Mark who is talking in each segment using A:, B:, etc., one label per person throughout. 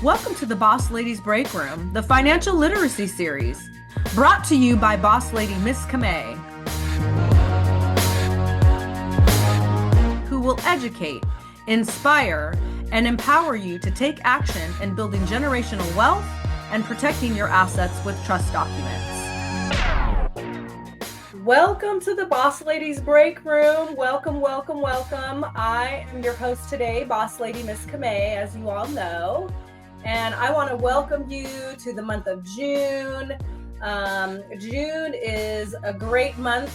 A: Welcome to the Boss Ladies Break Room, the financial literacy series, brought to you by Boss Lady Miss Camay, who will educate, inspire, and empower you to take action in building generational wealth and protecting your assets with trust documents. Welcome to the Boss Ladies Break Room. Welcome, welcome, welcome. I am your host today, Boss Lady Miss Camay, as you all know. And I want to welcome you to the month of June. June is a great month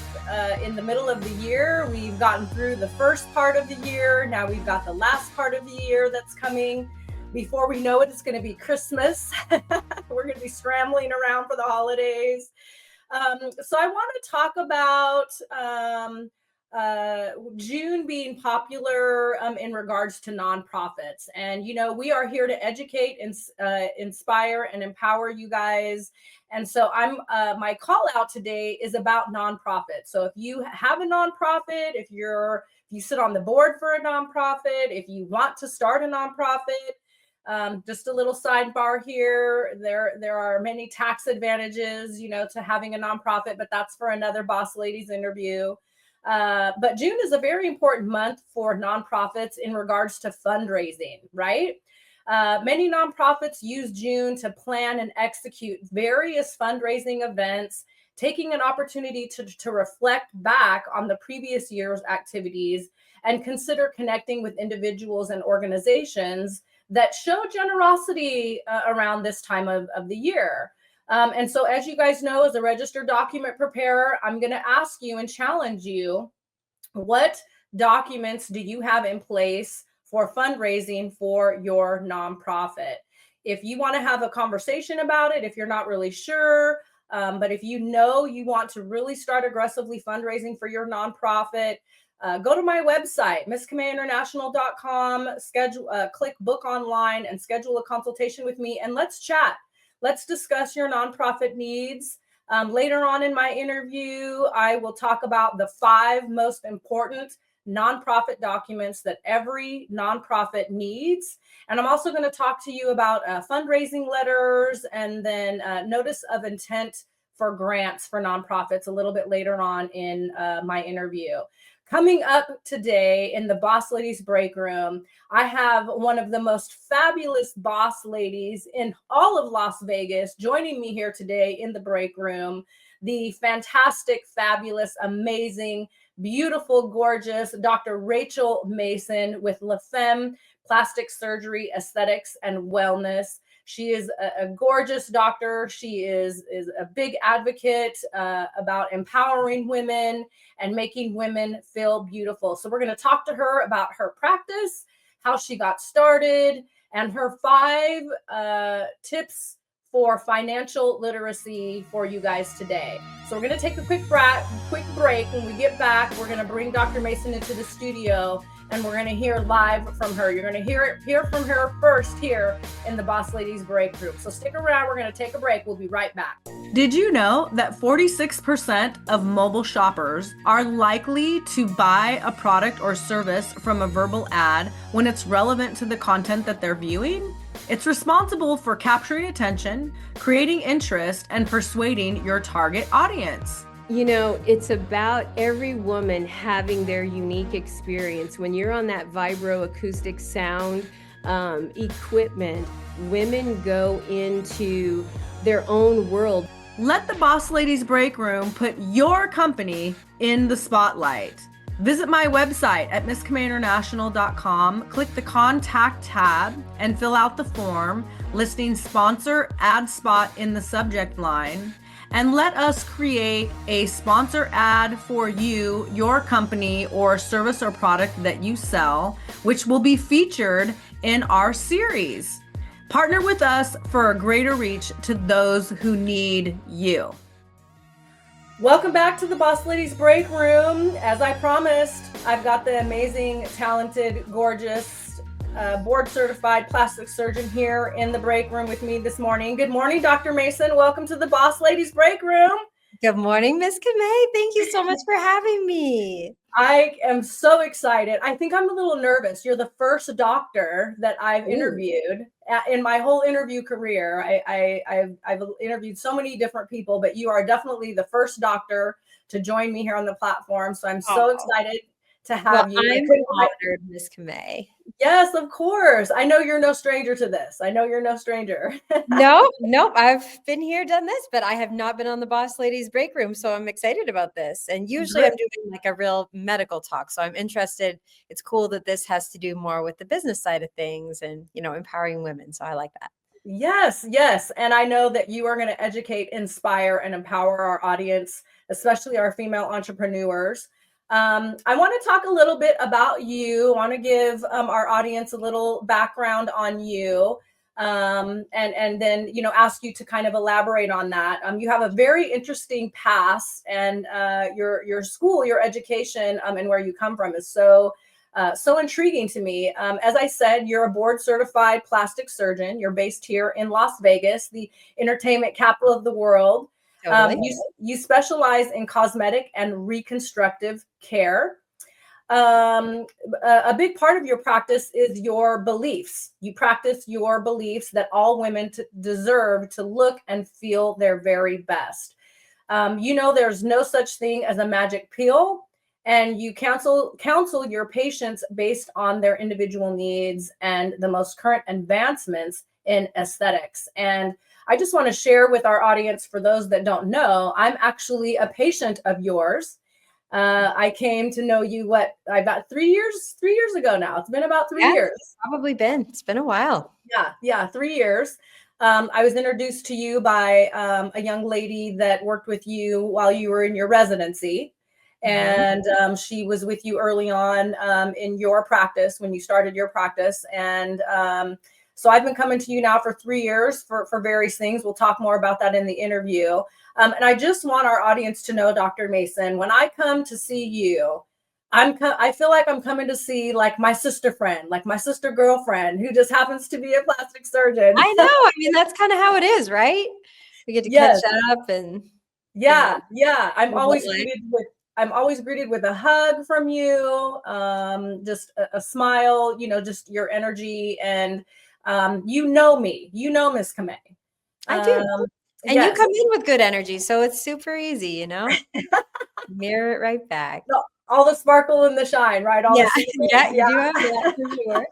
A: in the middle of the year. We've gotten through the first part of the year. Now we've got the last part of the year that's coming. Before we know it, it's going to be Christmas. We're going to be scrambling around for the holidays. So I want to talk about June being popular in regards to nonprofits. And, you know, we are here to educate, inspire, and empower you guys. And so my call out today is about nonprofits. So if you have a nonprofit, if you sit on the board for a nonprofit, if you want to start a nonprofit, just a little sidebar here. There are many tax advantages, you know, to having a nonprofit, but that's for another Boss Ladies interview. But June is a very important month for nonprofits in regards to fundraising, right? Many nonprofits use June to plan and execute various fundraising events, taking an opportunity to reflect back on the previous year's activities and consider connecting with individuals and organizations that show generosity around this time of the year. And so as you guys know, as a registered document preparer, I'm going to ask you and challenge you, what documents do you have in place for fundraising for your nonprofit? If you want to have a conversation about it, if you're not really sure, but if you know you want to really start aggressively fundraising for your nonprofit, go to my website, misscamayinternational.com, click book online and schedule a consultation with me, and let's chat. Let's discuss your nonprofit needs. Later on in my interview, I will talk about the 5 most important nonprofit documents that every nonprofit needs. And I'm also going to talk to you about fundraising letters and then notice of intent for grants for nonprofits a little bit later on in my interview. Coming up today in the Boss Ladies Break Room, I have one of the most fabulous boss ladies in all of Las Vegas joining me here today in the break room, the fantastic, fabulous, amazing, beautiful, gorgeous Dr. Rachel Mason with La Femme Plastic Surgery, Aesthetics, and Wellness. She is a gorgeous doctor. She is a big advocate about empowering women and making women feel beautiful. So we're going to talk to her about her practice, how she got started, and her 5 tips for financial literacy for you guys today. So we're going to take a quick break. When we get back, we're going to bring Dr. Mason into the studio and we're going to hear live from her. You're going to hear from her first here in the Boss Ladies Break Room. So stick around. We're going to take a break. We'll be right back. Did you know that 46% of mobile shoppers are likely to buy a product or service from a verbal ad when it's relevant to the content that they're viewing? It's responsible for capturing attention, creating interest, and persuading your target audience.
B: You know, it's about every woman having their unique experience. When you're on that vibroacoustic sound equipment, women go into their own world.
A: Let the Boss Ladies Break Room put your company in the spotlight. Visit my website at misscamayinternational.com, click the Contact tab, and fill out the form listing sponsor ad spot in the subject line. And let us create a sponsor ad for you, your company, or service or product that you sell, which will be featured in our series. Partner with us for a greater reach to those who need you. Welcome back to the Boss Ladies Break Room. As I promised, I've got the amazing, talented, gorgeous, board-certified plastic surgeon here in the break room with me this morning. Good morning, Dr. Mason. Welcome to the Boss Ladies Break Room.
C: Good morning, Miss Camay. Thank you so much for having me.
A: I am so excited. I think I'm a little nervous. You're the first doctor that I've
C: Ooh.
A: interviewed in my whole interview career. I've interviewed so many different people, but you are definitely the first doctor to join me here on the platform. So I'm so excited to
C: Well,
A: have you.
C: I'm honored, Miss Camay.
A: Yes, of course. I know you're no stranger to this. I know you're no stranger.
C: Nope. I've been here, done this, but I have not been on the Boss Ladies break room. So I'm excited about this. And usually I'm doing like a real medical talk. So I'm interested. It's cool that this has to do more with the business side of things and, empowering women. So I like that.
A: Yes, yes. And I know that you are going to educate, inspire, and empower our audience, especially our female entrepreneurs. I want to talk a little bit about you. I want to give our audience a little background on you, and then ask you to kind of elaborate on that. You have a very interesting past, and your school, your education, and where you come from is so intriguing to me. As I said, you're a board certified plastic surgeon. You're based here in Las Vegas, the entertainment capital of the world.
C: Totally.
A: You specialize in cosmetic and reconstructive care. A big part of your practice is your beliefs. You practice your beliefs that all women deserve to look and feel their very best. There's no such thing as a magic pill, and you counsel your patients based on their individual needs and the most current advancements in aesthetics. And I just want to share with our audience, for those that don't know, I'm actually a patient of yours. I came to know you about 3 years ago now. It's been about 3 years.
C: Probably been. It's been a while.
A: Yeah, 3 years. I was introduced to you by a young lady that worked with you while you were in your residency. And she was with you early on in your practice when you started your practice. And so I've been coming to you now for 3 years for various things. We'll talk more about that in the interview. And I just want our audience to know, Dr. Mason, when I come to see you, I feel like I'm coming to see like my sister friend, like my sister girlfriend who just happens to be a plastic surgeon.
C: I know. I mean, that's kind of how it is, right? We get to catch up and
A: yeah. I'm always greeted with a hug from you, just a smile, just your energy, and you know me, Miss Camay.
C: I do. And you come in with good energy, so it's super easy, mirror it right back.
A: All the sparkle and the shine, right?
C: You do have that for
A: sure.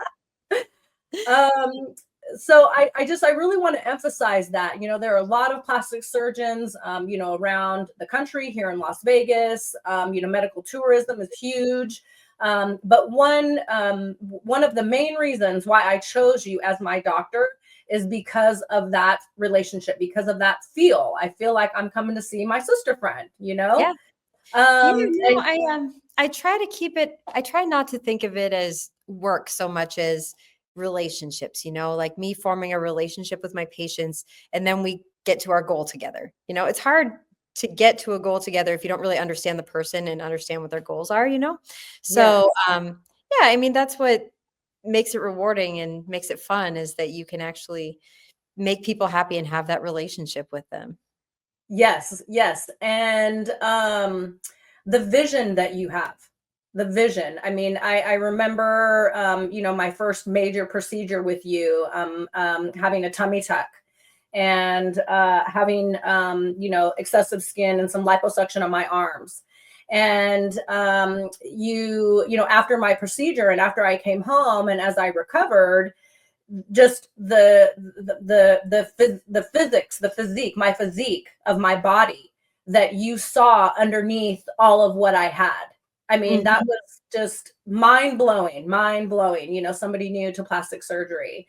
A: So I really want to emphasize that, there are a lot of plastic surgeons, around the country, here in Las Vegas. Medical tourism is huge. But one of the main reasons why I chose you as my doctor is because of that relationship, because of that feel. I feel like I'm coming to see my sister friend,
C: Yeah. I try to keep it, I try not to think of it as work so much as relationships, like me forming a relationship with my patients, and then we get to our goal together. It's hard to get to a goal together if you don't really understand the person and understand what their goals are, So, I mean, that's what makes it rewarding and makes it fun, is that you can actually make people happy and have that relationship with them.
A: Yes. And the vision that you have, the vision. I mean, I remember, my first major procedure with you, having a tummy tuck and having, excessive skin and some liposuction on my arms. And after my procedure and after I came home and as I recovered, just the physique, my physique of my body that you saw underneath all of what I had. I mean, that was just mind blowing, somebody new to plastic surgery.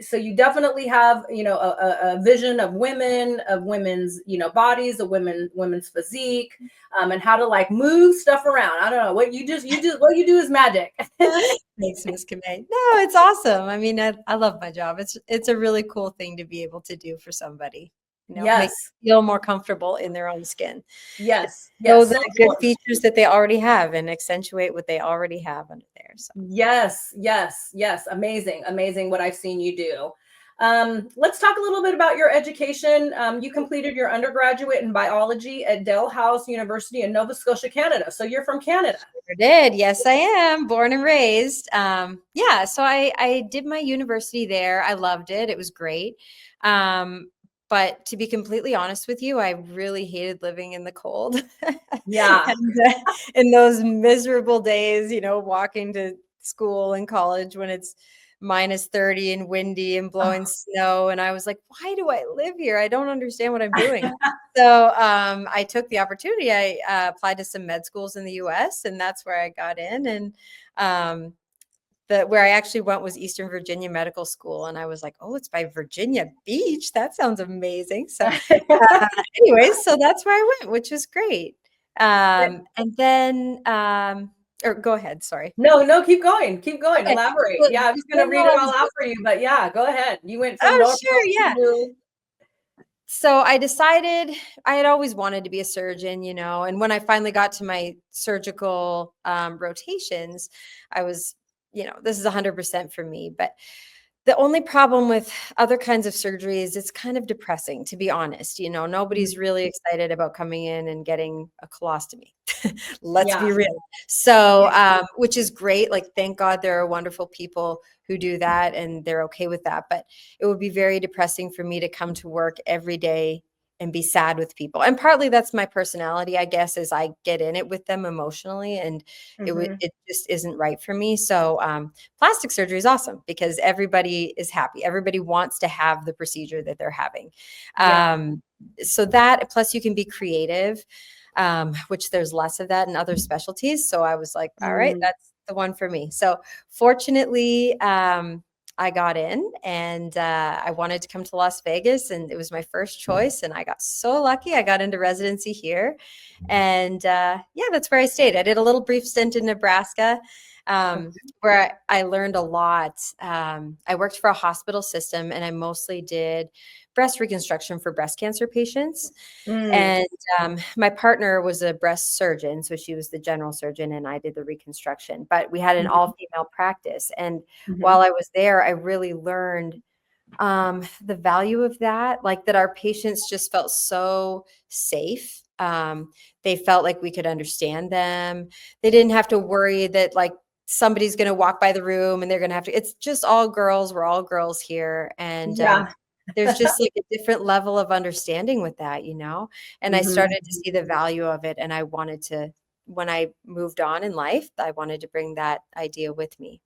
A: So you definitely have, a vision of women, of women's, bodies, of women's physique, and how to like move stuff around. I don't know what you do. What you do is magic.
C: Thanks, Ms. Camay. No, it's awesome. I mean, I love my job. It's a really cool thing to be able to do for somebody. Make them feel more comfortable in their own skin.
A: Yes.
C: Know the good features that they already have and accentuate what they already have under there. So.
A: Yes. Amazing what I've seen you do. Let's talk a little bit about your education. You completed your undergraduate in biology at Dalhousie University in Nova Scotia, Canada. So you're from Canada.
C: Sure did. Yes, I am born and raised. Yeah, so I did my university there. I loved it. It was great. But to be completely honest with you, I really hated living in the cold.
A: Yeah.
C: And in those miserable days, walking to school and college when it's -30 and windy and blowing snow. And I was like, why do I live here? I don't understand what I'm doing. So I took the opportunity. I applied to some med schools in the US, and that's where I got in. And where I actually went was Eastern Virginia Medical School. And I was like, oh, it's by Virginia Beach. That sounds amazing. So anyways, so that's where I went, which was great. And then, or go ahead. Sorry.
A: No, keep going. Keep going.
C: Okay.
A: Elaborate.
C: Well,
A: Yeah, I was going to read it all out for you, but yeah, go ahead. You went from
C: oh, sure. Yeah.
A: to
C: So I decided I had always wanted to be a surgeon, and when I finally got to my surgical rotations, I was, this is 100% for me. But the only problem with other kinds of surgeries, it's kind of depressing, to be honest. Nobody's really excited about coming in and getting a colostomy. Let's be real. So, which is great. Like, thank God there are wonderful people who do that and they're okay with that. But it would be very depressing for me to come to work every day and be sad with people. And partly that's my personality, I guess, is I get in it with them emotionally, and it just isn't right for me. So plastic surgery is awesome because everybody is happy. Everybody wants to have the procedure that they're having. So that, plus you can be creative, which there's less of that in other specialties. So I was like, all right, that's the one for me. So fortunately, I got in, and I wanted to come to Las Vegas, and it was my first choice. And I got so lucky. I got into residency here, and that's where I stayed. I did a little brief stint in Nebraska, where I learned a lot. I worked for a hospital system, and I mostly did breast reconstruction for breast cancer patients. And my partner was a breast surgeon, so she was the general surgeon and I did the reconstruction. But we had an all-female practice, and while I was there, I really learned the value of that, like that our patients just felt so safe. They felt like we could understand them. They didn't have to worry that like somebody's going to walk by the room and they're going to have to, it's just all girls. We're all girls here. And there's just like a different level of understanding with that, and I started to see the value of it. And I wanted to, when I moved on in life, I wanted to bring that idea with me.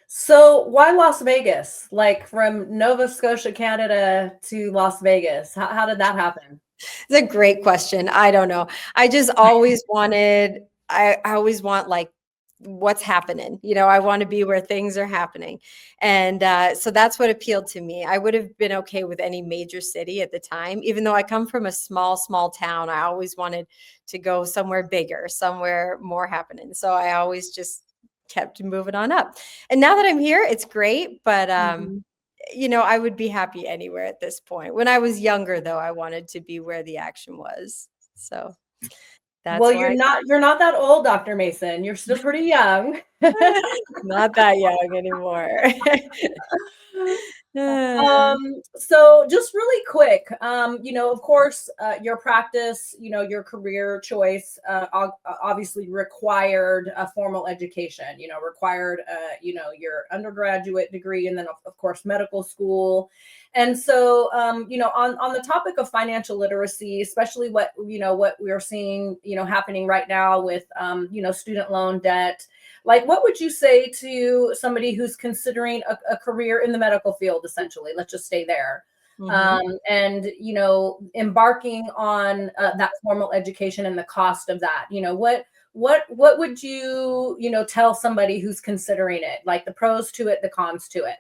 A: So why Las Vegas? Like from Nova Scotia, Canada to Las Vegas? How did that happen?
C: It's a great question. I don't know. I just always wanted, I always want like, what's happening, I want to be where things are happening. And so that's what appealed to me. I would have been okay with any major city at the time, even though I come from a small town. I always wanted to go somewhere bigger, somewhere more happening. So I always just kept moving on up. And now that I'm here, it's great. But I would be happy anywhere at this point. When I was younger, though, I wanted to be where the action was. So that's
A: well, you're not that old, Dr. Mason. You're still pretty young.
C: Not that young anymore.
A: So just really quick, of course, your practice, your career choice, obviously required a formal education, required, your undergraduate degree, and then of course, medical school. And so, on the topic of financial literacy, especially what we're seeing, happening right now with, student loan debt, like, what would you say to somebody who's considering a career in the medical field, essentially? Let's just stay there. And, embarking on that formal education and the cost of that, what would you, tell somebody who's considering it, like the pros to it, the cons to it?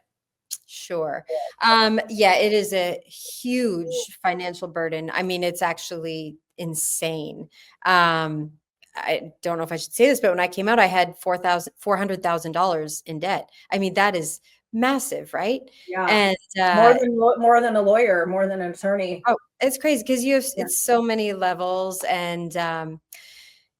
C: Sure. It is a huge financial burden. I mean, it's actually insane. I don't know if I should say this, but when I came out, I had $400,000 in debt. I mean, that is massive, right?
A: Yeah.
C: And
A: more than a lawyer, more than an attorney.
C: Oh, it's crazy because it's so many levels. And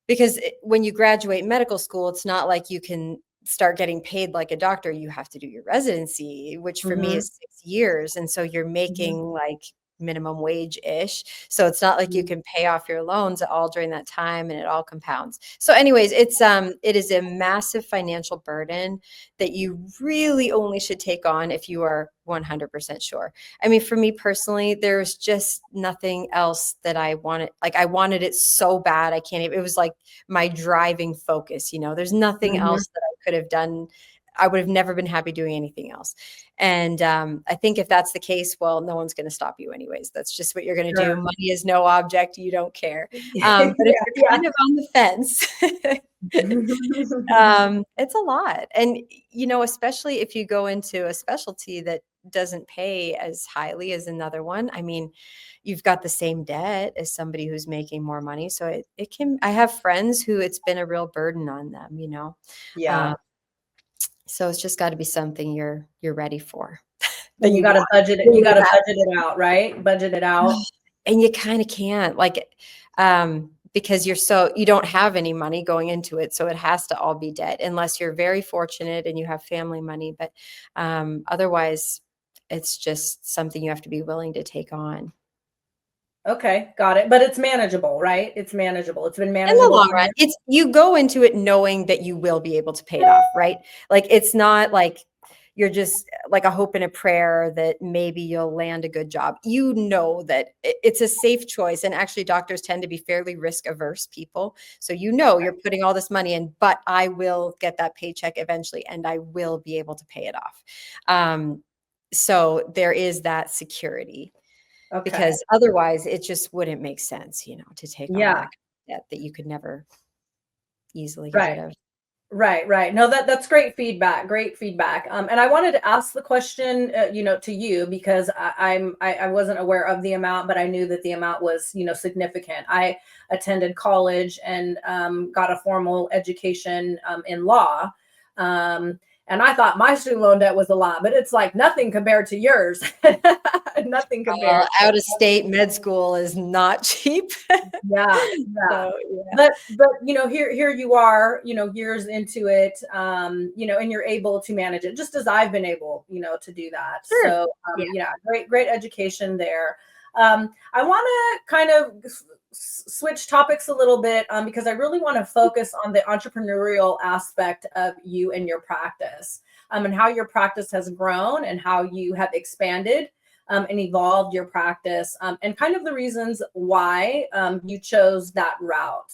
C: because when you graduate medical school, it's not like you can start getting paid like a doctor, you have to do your residency, which for me
A: Mhm.
C: is 6 years. And so you're
A: Mhm.
C: making like minimum wage ish. So it's not like you
A: Mhm.
C: can pay off your loans at all during that time, and it all compounds. So anyways, it is a massive financial burden that you really only should take on if you are 100% sure. I mean, for me personally, there's just nothing else that I wanted. Like I wanted it so bad. I can't even, it was like my driving focus, there's nothing
A: Mhm.
C: else that I could have done. I would have never been happy doing anything else. And I think if that's the case, well, no one's going to stop you anyways. That's just what you're going to do.
A: Sure.
C: Money is no object. You don't care.
A: Yeah,
C: But if you're
A: yeah.
C: kind of on the fence, it's a lot. And, especially if you go into a specialty that doesn't pay as highly as another one. I mean, you've got the same debt as somebody who's making more money. So it can, I have friends who it's been a real burden on them.
A: Yeah.
C: Um, so it's just got to be something you're ready for, that
A: And you
C: you
A: gotta
C: want
A: budget it, you
C: really
A: gotta
C: bad.
A: budget it out, right? Budget it out.
C: And you kind of can't, like, because you don't have any money going into it. So it has to all be debt unless you're very fortunate and you have family money. But otherwise, it's just something you have to be willing to take on.
A: Okay, got it. But it's manageable, right? It's manageable. It's been
C: In the
A: manageable
C: long
A: for
C: run,
A: you.
C: it's you go into it knowing that you will be able to pay it off, right? Like it's not like you're just like a hope and a prayer that maybe you'll land a good job. You know that it's a safe choice. And actually, doctors tend to be fairly risk averse people. So you're putting all this money in, but I will get that paycheck eventually and I will be able to pay it off. So there is that security,
A: Okay.
C: because otherwise it just wouldn't make sense, to take on
A: Yeah.
C: that debt that you could never easily get rid
A: Right.
C: of.
A: Right, right. No, that's great feedback. Great feedback. And I wanted to ask the question, to you because I wasn't aware of the amount, but I knew that the amount was, significant. I attended college and got a formal education in law. And I thought my student loan debt was a lot, but it's like nothing compared to yours. Nothing compared.
C: Out of state med school is not cheap.
A: Yeah, yeah.
C: So yeah.
A: But here you are, years into it, and you're able to manage it just as I've been able, to do that.
C: Sure.
A: So
C: Yeah.
A: yeah, great education there. I want to kind of switch topics a little bit because I really want to focus on the entrepreneurial aspect of you and your practice, and how your practice has grown and how you have expanded and evolved your practice, and kind of the reasons why you chose that route.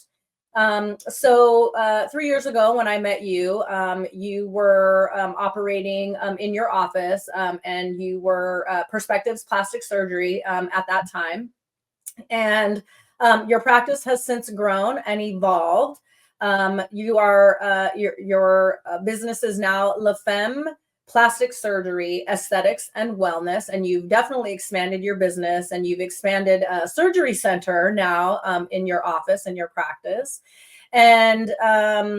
A: So 3 years ago, when I met you, you were operating in your office, and you were Perspectives Plastic Surgery at that time. And your practice has since grown and evolved. You are your business is now La Femme Plastic Surgery, Aesthetics, and Wellness, and you've definitely expanded your business, and you've expanded a surgery center now in your office and your practice. And La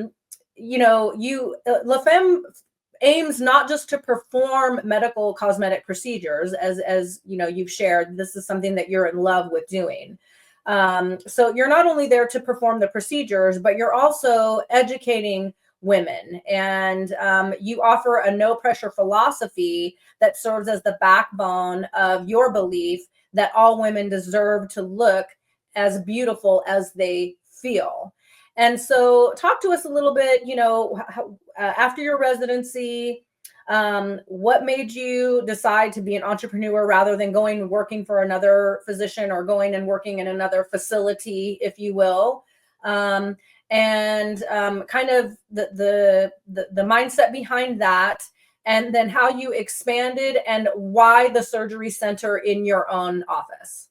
A: Femme aims not just to perform medical cosmetic procedures, as you've shared. This is something that you're in love with doing. So you're not only there to perform the procedures, but you're also educating women, and you offer a no pressure philosophy that serves as the backbone of your belief that all women deserve to look as beautiful as they feel. And so talk to us a little bit, after your residency, what made you decide to be an entrepreneur rather than going and working for another physician or going and working in another facility, if you will? And kind of the mindset behind that, and then how you expanded and why the surgery center in your own office.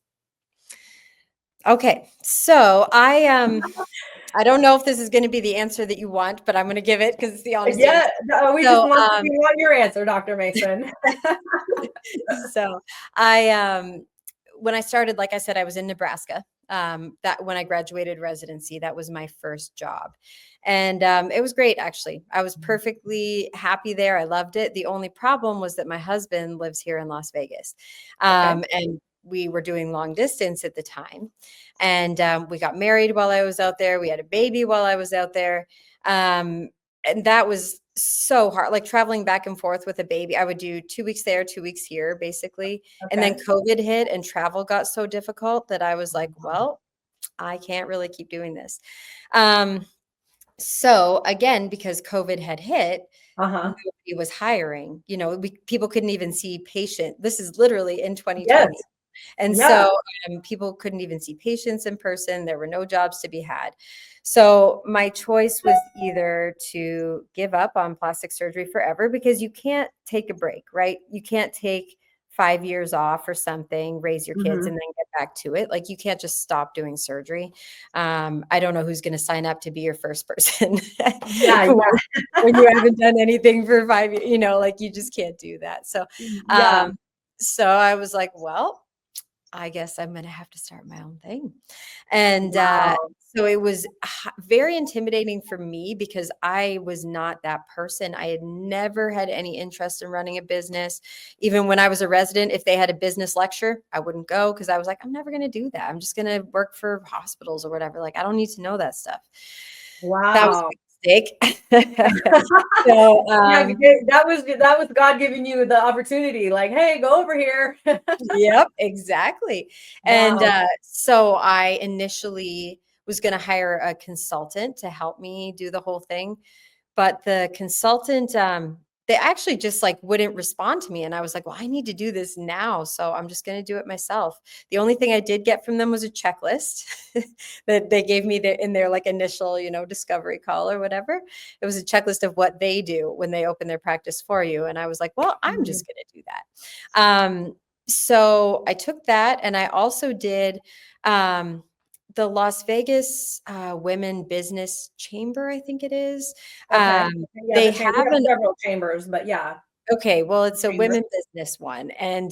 C: Okay. So I don't know if this is going to be the answer that you want, but I'm going to give it because it's the honest
A: Yeah,
C: answer.
A: no,
C: So,
A: we want your answer, Dr. Mason.
C: so I when I started, like I said, I was in Nebraska. That when I graduated residency, that was my first job. And it was great, actually. I was perfectly happy there. I loved it. The only problem was that my husband lives here in Las Vegas.
A: Okay.
C: And we were doing long distance at the time. And we got married while I was out there. We had a baby while I was out there. and that was so hard, like traveling back and forth with a baby. I would do 2 weeks there, 2 weeks here, basically. And then
A: Okay.
C: COVID hit and travel got so difficult that I was like, well, I can't really keep doing this. So again, because COVID had hit,
A: Uh-huh.
C: nobody was hiring. People couldn't even see patient. This is literally in 2020.
A: Yes.
C: And
A: Yeah.
C: so people couldn't even see patients in person. There were no jobs to be had. So my choice was either to give up on plastic surgery forever, because you can't take a break, right? You can't take 5 years off or something, raise your kids,
A: Mhm.
C: and then get back to it. Like, you can't just stop doing surgery. I don't know who's going to sign up to be your first person
A: Yeah,
C: when you haven't done anything for 5 years, like, you just can't do that. So,
A: yeah.
C: so I was like, well, I guess I'm going to have to start my own thing. And
A: Wow.
C: so it was very intimidating for me, because I was not that person. I had never had any interest in running a business. Even when I was a resident, if they had a business lecture, I wouldn't go, because I was like, I'm never going to do that. I'm just going to work for hospitals or whatever. Like, I don't need to know that stuff. That was a
A: Wow.
C: big mistake. So,
A: Yeah, that was God giving you the opportunity, like, hey, go over here.
C: yep, exactly. And
A: Wow.
C: so I initially was going to hire a consultant to help me do the whole thing. But the consultant, they actually just like wouldn't respond to me. And I was like, well, I need to do this now. So I'm just going to do it myself. The only thing I did get from them was a checklist that they gave me in their like initial, discovery call or whatever. It was a checklist of what they do when they open their practice for you. And I was like, well, I'm
A: Mhm.
C: just going to do that. So I took that, and I also did the Las Vegas Women Business Chamber, I think it is.
A: Okay. Yeah,
C: They
A: we
C: have
A: have several chambers, but yeah,
C: Okay, well, it's a
A: chamber.
C: women business one, and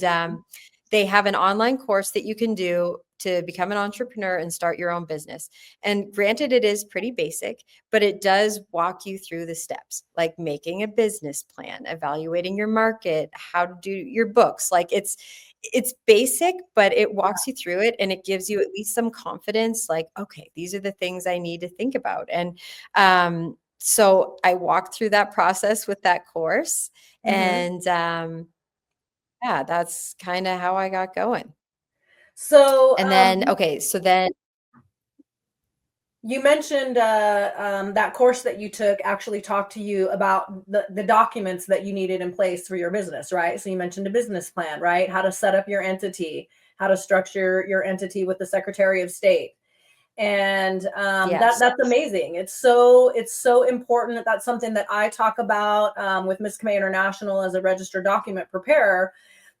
C: they have an online course that you can do to become an entrepreneur and start your own business. And granted, it is pretty basic, but it does walk you through the steps, like making a business plan, evaluating your market, how to do your books. Like, it's basic, but it walks you through it, and it gives you at least some confidence. Like, okay, these are the things I need to think about. And so I walked through that process with that course,
A: Mhm.
C: and yeah, that's kind of how I got going.
A: So,
C: And then, okay, so then,
A: you mentioned that course that you took actually talked to you about the documents that you needed in place for your business, right? So you mentioned a business plan, right? How to set up your entity, how to structure your entity with the Secretary of State. And
C: yes,
A: that's amazing. It's so important. That's something that I talk about with Miss Camay International as a registered document preparer.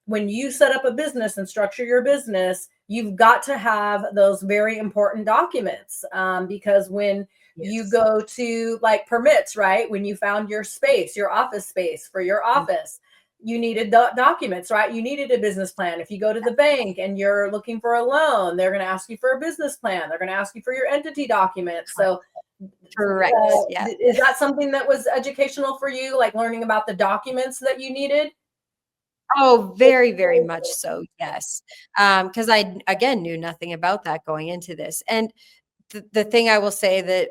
A: When you set up a business and structure your business, you've got to have those very important documents, because when you
C: yes,
A: go to like permits, right? When you found your space, your office space for your
C: mm,
A: office, you needed documents, right? You needed a business plan. If you go to the bank and you're looking for a loan, they're going to ask you for a business plan. They're going to ask you for your entity documents. So,
C: correct. Yeah.
A: is that something that was educational for you, like learning about the documents that you needed?
C: Oh, very, very much so. Yes. Because I, again, knew nothing about that going into this. And the thing I will say that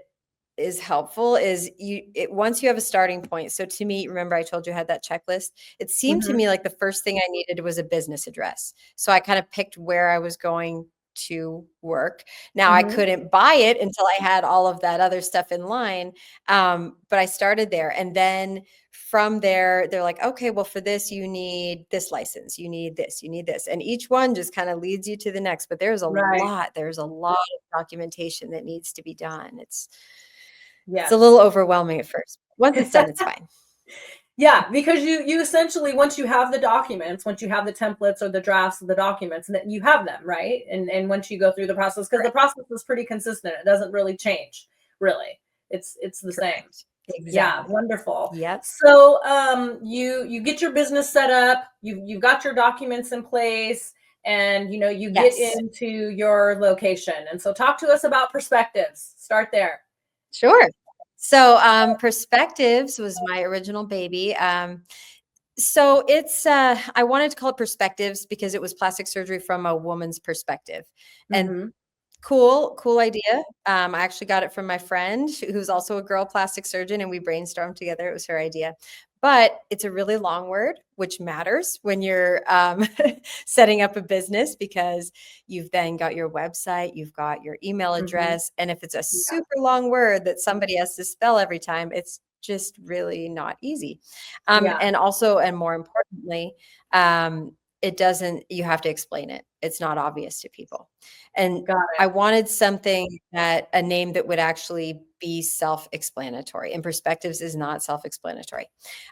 C: is helpful is once you have a starting point. So to me, remember I told you I had that checklist. It seemed to
A: Mhm.
C: me like the first thing I needed was a business address. So I kind of picked where I was going to work. Now I
A: Mhm.
C: couldn't buy it until I had all of that other stuff in line. But I started there, and then from there, they're like, okay, well, for this, you need this license, you need this, you need this. And each one just kind of leads you to the next. But
A: Right.
C: there's a lot of documentation that needs to be done. It's a
A: Yes.
C: little overwhelming at first. Once it's done, it's fine.
A: Yeah, because you essentially, once you have the documents, once you have the templates or the drafts of the documents, then you have them, right? And once you go through the process, because the
C: Correct.
A: process is pretty consistent, it doesn't really change, really. It's the same.
C: Correct.
A: Yeah,
C: Exactly.
A: wonderful.
C: Yep.
A: So you get your business set up, you've got your documents in place, and you get
C: Yes.
A: into your location. And so talk to us about perspectives. Start there.
C: Sure. So Perspectives was my original baby. So it's I wanted to call it Perspectives because it was plastic surgery from a woman's perspective. And
A: Mm-hmm.
C: Cool idea. I actually got it from my friend who's also a girl plastic surgeon, and we brainstormed together. It was her idea. But it's a really long word, which matters when you're setting up a business, because you've then got your website, you've got your email
A: Mhm.
C: address. And if it's a
A: Yeah.
C: super long word that somebody has to spell every time, it's just really not easy.
A: Yeah.
C: And also, and more importantly, it doesn't, you have to explain it. It's not obvious to people. And
A: Got
C: I
A: it.
C: wanted something that, a name that would actually be self-explanatory, and Perspectives is not self-explanatory.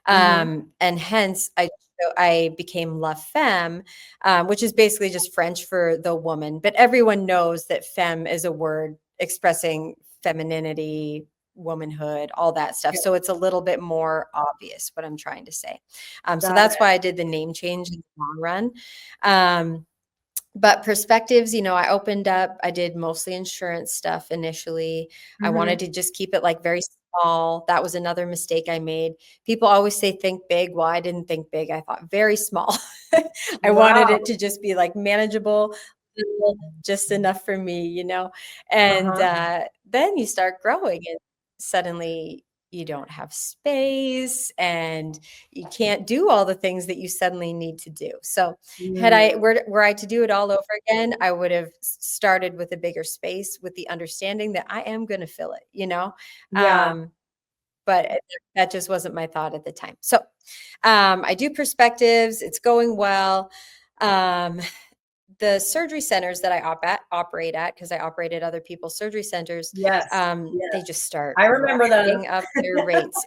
A: Mhm.
C: And hence I became La Femme, which is basically just French for the woman, but everyone knows that femme is a word expressing femininity, womanhood, all that stuff.
A: Yeah.
C: So it's a little bit more obvious what I'm trying to say. So
A: Got
C: that's
A: it.
C: why I did the name change in the long run. But Perspectives, I opened up, I did mostly insurance stuff initially. I wanted
A: Mhm.
C: to just keep it like very small. That was another mistake I made. People always say think big. Well, I didn't think big. I thought very small. I wanted
A: Wow.
C: it to just be like manageable, little, just enough for me. And
A: Uh-huh.
C: then you start growing, and suddenly you don't have space, and you can't do all the things that you suddenly need to do. So had I
A: Mm.
C: were I to do it all over again, I would have started with a bigger space, with the understanding that I am going to fill it.
A: Yeah.
C: Um, but that just wasn't my thought at the time. So I do Perspectives. It's going well. Um, the surgery centers that I operate at, because I operate at other people's surgery centers,
A: Yes.
C: they
A: Yes.
C: just start
A: I remember those.
C: racking up their rates.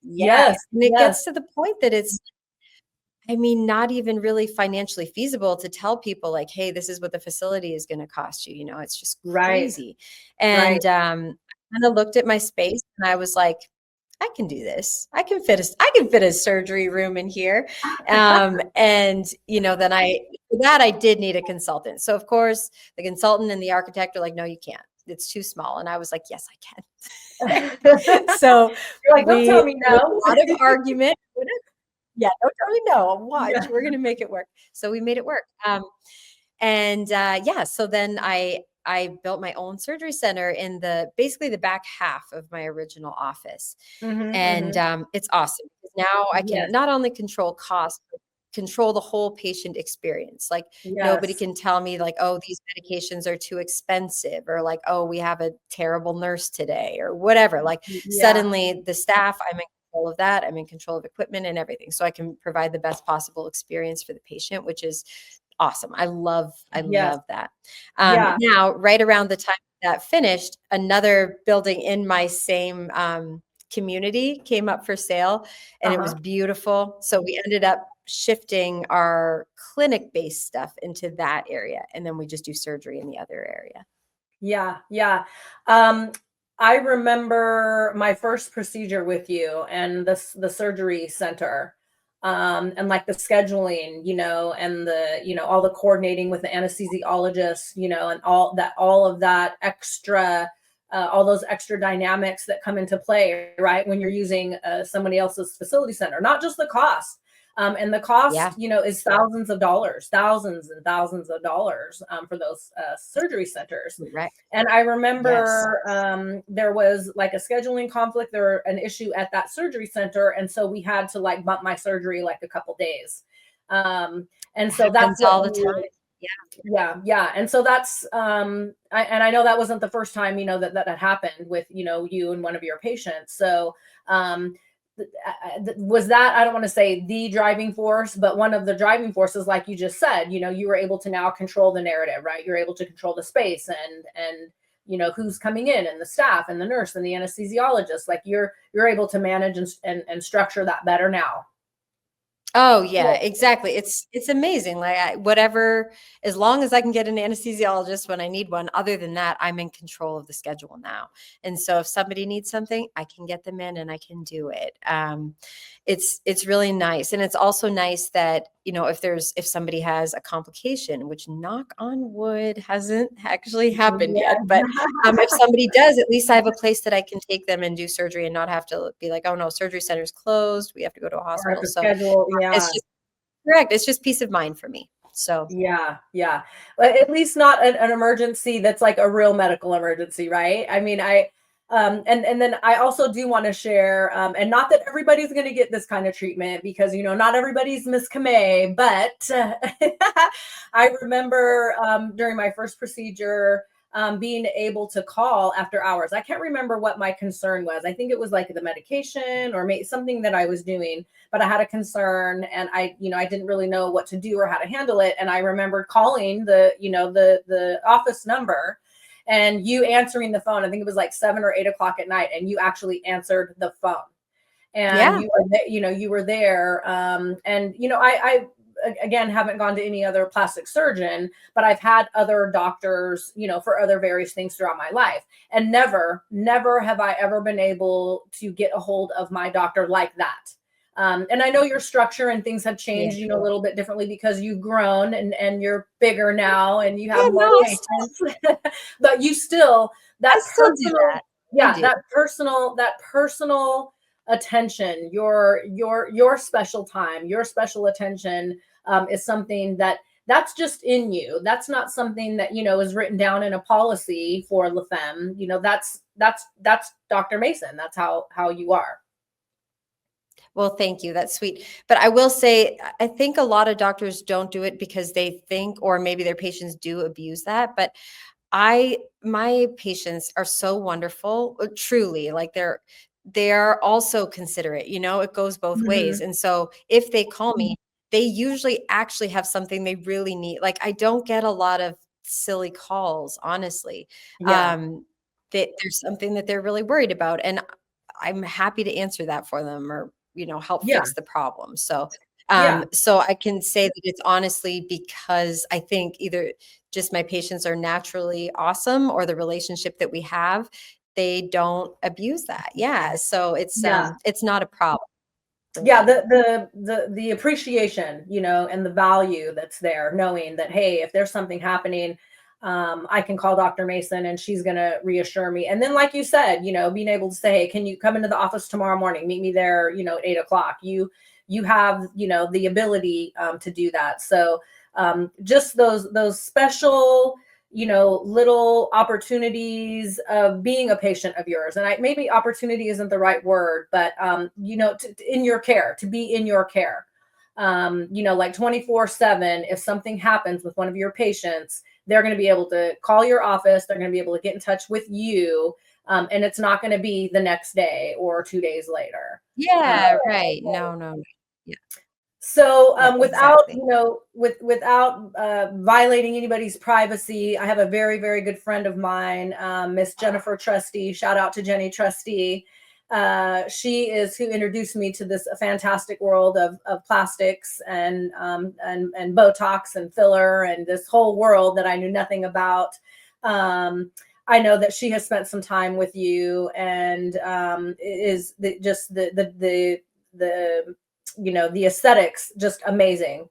C: Yeah.
A: Yes.
C: And it
A: Yes.
C: gets to the point that it's, not even really financially feasible to tell people like, hey, this is what the facility is going to cost you. It's just
A: Right.
C: crazy.
A: Right.
C: And I kind of looked at my space, and I was like, I can do this. I can fit a surgery room in here. And then for that, I did need a consultant. So of course the consultant and the architect are like, no, you can't. It's too small. And I was like, yes, I can. So
A: You're like, don't tell
C: we,
A: me
C: with
A: no.
C: a lot of argument, yeah, don't tell me no. Watch,
A: Yeah.
C: we're gonna make it work. So we made it work. And yeah, so then I built my own surgery center in basically the back half of my original office.
A: Mhm.
C: And
A: Mhm.
C: it's awesome, because now I can
A: Yes.
C: not only control cost, but control the whole patient experience. Like, nobody
A: Yes.
C: can tell me like, oh, these medications are too expensive, or like, oh, we have a terrible nurse today, or whatever. Like,
A: Yeah.
C: suddenly the staff, I'm in control of that. I'm in control of equipment and everything. So I can provide the best possible experience for the patient, which is awesome. I
A: Yes.
C: love that.
A: Yeah.
C: Now, right around the time that finished, another building in my same community came up for sale, and it was
A: Uh-huh.
C: beautiful. So we ended up shifting our clinic-based stuff into that area, and then we just do surgery in the other area.
A: Yeah. Yeah. Um, I remember my first procedure with you and the surgery center. And like the scheduling, and all the coordinating with the anesthesiologist, and all of that extra, all those extra dynamics that come into play, right? When you're using somebody else's facility center, not just the cost. And the cost,
C: Yeah,
A: is thousands of dollars, thousands and thousands of dollars for those surgery centers.
C: right.
A: And I
C: Yes.
A: remember there was like a scheduling conflict or an issue at that surgery center. And so we had to like bump my surgery like a couple days. And so that's
C: Happens
A: what
C: all the
A: we,
C: time. Yeah.
A: yeah, yeah. And so that's, and I know that wasn't the first time, that happened with, you and one of your patients. So, was that, I don't want to say the driving force, but one of the driving forces, like you just said, you were able to now control the narrative, right? You're able to control the space and who's coming in, and the staff and the nurse and the anesthesiologist. Like you're able to manage and structure that better now.
C: Oh yeah,
A: Well,
C: exactly. It's amazing. Like, whatever, as long as I can get an anesthesiologist when I need one. Other than that, I'm in control of the schedule now. And so if somebody needs something, I can get them in and I can do it. It's really nice, and it's also nice that if somebody has a complication, which, knock on wood, hasn't actually happened
A: yeah.
C: yet, but if somebody does, at least I have a place that I can take them and do surgery, and not have to be like, oh no, surgery center's closed, we have to go to a
A: Or have
C: hospital.
A: to
C: So
A: schedule.
C: it's
A: Yeah.
C: just correct. It's just peace of mind for me. So
A: Yeah, yeah. But at least not an emergency that's like a real medical emergency, right? I mean, and then I also do want to share, and not that everybody's going to get this kind of treatment because not everybody's Miss Camay, but I remember during my first procedure being able to call after hours. I can't remember what my concern was. I think it was like the medication or maybe something that I was doing, but I had a concern and I didn't really know what to do or how to handle it. And I remember calling the office number and you answering the phone. I think it was like 7 or 8 o'clock at night, and you actually answered the phone. And
C: yeah.
A: you were there. And I again haven't gone to any other plastic surgeon, but I've had other doctors, for other various things throughout my life. And never have I ever been able to get a hold of my doctor like that. And I know your structure and things have changed,
C: Yeah.
A: a little bit differently because you've grown and you're bigger now and you have
C: Yeah,
A: more
C: no,
A: patients. But you still
C: I
A: that
C: still do
A: personal,
C: that. I
A: yeah,
C: do.
A: that personal attention, your special time, your special attention is something that's just in you. That's not something that is written down in a policy for La Femme. That's Dr. Mason. That's how you are.
C: Well, thank you. That's sweet. But I will say, I think a lot of doctors don't do it because they think, or maybe their patients do abuse that. But my patients are so wonderful, truly. Like they're also considerate. It goes both ways.
A: Mhm.
C: And so if they call me, they usually actually have something they really need. Like I don't get a lot of silly calls, honestly.
A: Yeah.
C: Um, there's something that they're really worried about, and I'm happy to answer that for them, or help
A: Yeah.
C: fix the problem. So
A: Yeah.
C: so I can say that it's honestly because I think either just my patients are naturally awesome, or the relationship that we have, they don't abuse that. Yeah. So
A: Yeah.
C: it's not a problem for
A: Yeah,
C: me.
A: the appreciation, and the value that's there, knowing that, hey, if there's something happening, I can call Dr. Mason and she's gonna reassure me. And then, like you said, being able to say, hey, can you come into the office tomorrow morning? Meet me there, at 8 o'clock. You have, the ability to do that. So just those special little opportunities of being a patient of yours. And maybe opportunity isn't the right word, but in your care, to be in your care. Like 24/7, if something happens with one of your patients, they're going to be able to call your office, they're going to be able to get in touch with you. And it's not going to be the next day or 2 days later. Uh,
C: Yeah, right. No, no, no. Yeah,
A: so
C: yeah,
A: without
C: exactly.
A: without violating anybody's privacy, I have a very, very good friend of mine, Miss Jennifer Trusty. Shout out to Jenny Trusty. She is who introduced me to this fantastic world of plastics and Botox and filler and this whole world that I knew nothing about. I know that she has spent some time with you and is the the aesthetics just amazing.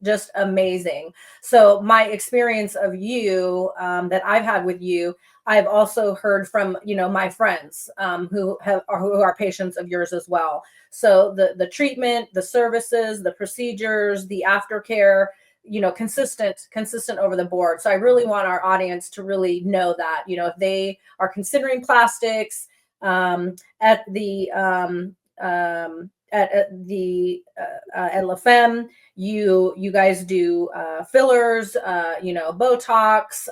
A: So my experience of you that I've had with you, I've also heard from my friends who are patients of yours as well. So the treatment, the services, the procedures, the aftercare, consistent over the board. So I really want our audience to really know that if they are considering plastics at the at La Femme, you guys do fillers, Botox,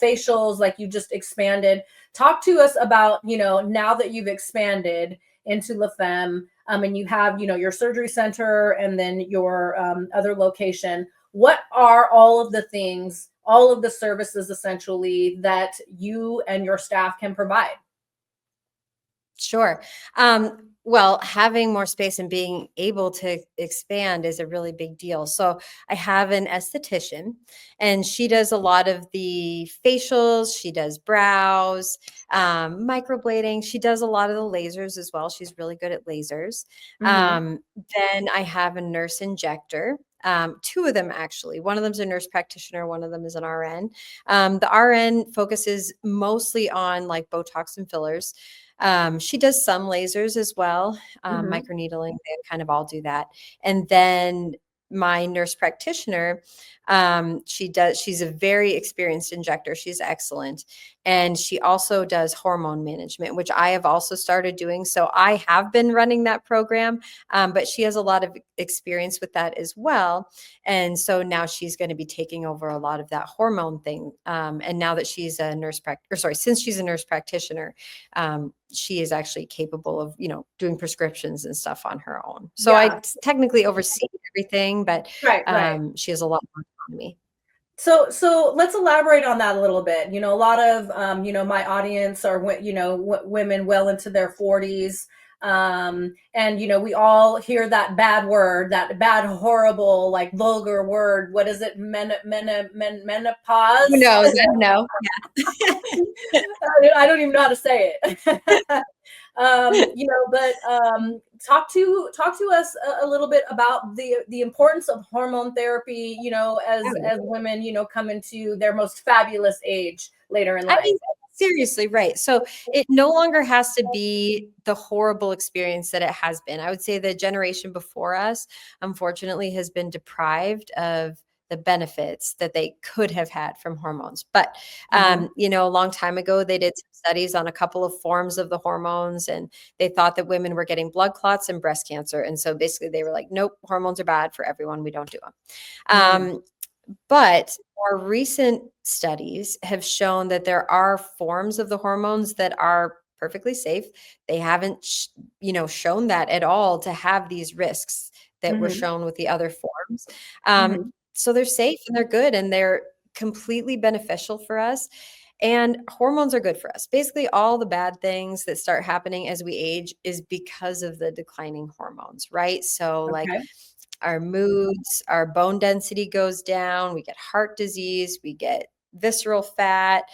A: facials, like you just expanded. Talk to us about now that you've expanded into La Femme, and you have your surgery center and then your other location. What are all of the things, all of the services essentially that you and your staff can provide?
C: Sure. Well, having more space and being able to expand is a really big deal. So I have an esthetician, and she does a lot of the facials. She does brows, microblading. She does a lot of the lasers as well. She's really good at lasers.
A: Mm-hmm.
C: Then I have a nurse injector. Two of them actually. One of them is a nurse practitioner. One of them is an RN. The RN focuses mostly on like Botox and fillers. She does some lasers as well,
A: Mm-hmm.
C: microneedling. They kind of all do that. And then my nurse practitioner, She's a very experienced injector. She's excellent. And she also does hormone management, which I have also started doing. So I have been running that program, but she has a lot of experience with that as well. And so now she's going to be taking over a lot of that hormone thing. And now that she's a since she's a nurse practitioner, she is actually capable of, doing prescriptions and stuff on her own. So I technically oversee everything, but
A: Right.
C: she has a lot more autonomy.
A: So let's elaborate on that a little bit. A lot of my audience are women well into their 40s. And we all hear that bad word, that bad, horrible, like vulgar word. What is it? Menopause?
C: Who knows? I don't know. Yeah.
A: I don't even know how to say it. But talk to us a little bit about the importance of hormone therapy, as women, come into their most fabulous age later in life.
C: I mean, seriously, right. So it no longer has to be the horrible experience that it has been. I would say the generation before us, unfortunately, has been deprived of the benefits that they could have had from hormones. But, a long time ago, they did some studies on a couple of forms of the hormones, and they thought that women were getting blood clots and breast cancer. And so basically they were like, nope, hormones are bad for everyone. We don't do them. But more recent studies have shown that there are forms of the hormones that are perfectly safe. They haven't, shown that at all to have these risks that were shown with the other forms. So they're safe and they're good and they're completely beneficial for us. And hormones are good for us. Basically, all the bad things that start happening as we age is because of the declining hormones, right? So like our moods, our bone density goes down, we get heart disease, we get visceral fat,